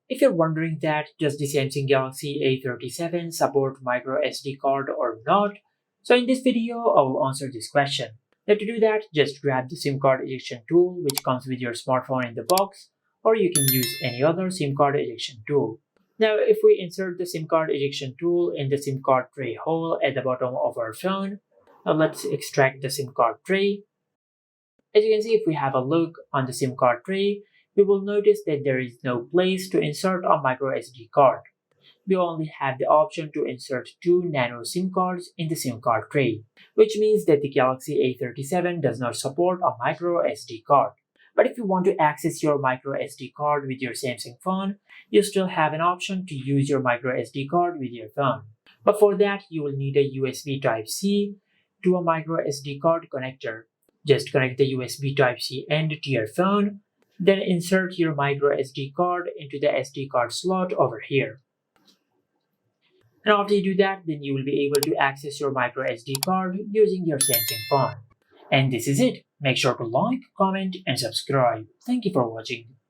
If you're wondering that does the Samsung Galaxy A37 support microSD card or not, so in this video I will answer this question. Now to do that, just grab the SIM card ejection tool which comes with your smartphone in the box, or you can use any other SIM card ejection tool. Now if we insert the SIM card ejection tool in the SIM card tray hole at the bottom of our phone, now let's extract the SIM card tray. As you can see, if we have a look on the SIM card tray, we will notice that there is no place to insert a microSD card. We only have the option to insert two nano SIM cards in the SIM card tray, which means that the Galaxy A37 does not support a microSD card. But if you want to access your microSD card with your Samsung phone, you still have an option to use your microSD card with your phone. But for that, you will need a USB Type-C to a microSD card connector. Just connect the USB Type-C end to your phone, then insert your microSD card into the SD card slot over here. And after you do that, then you will be able to access your microSD card using your Samsung phone. And this is it. Make sure to like, comment, and subscribe. Thank you for watching.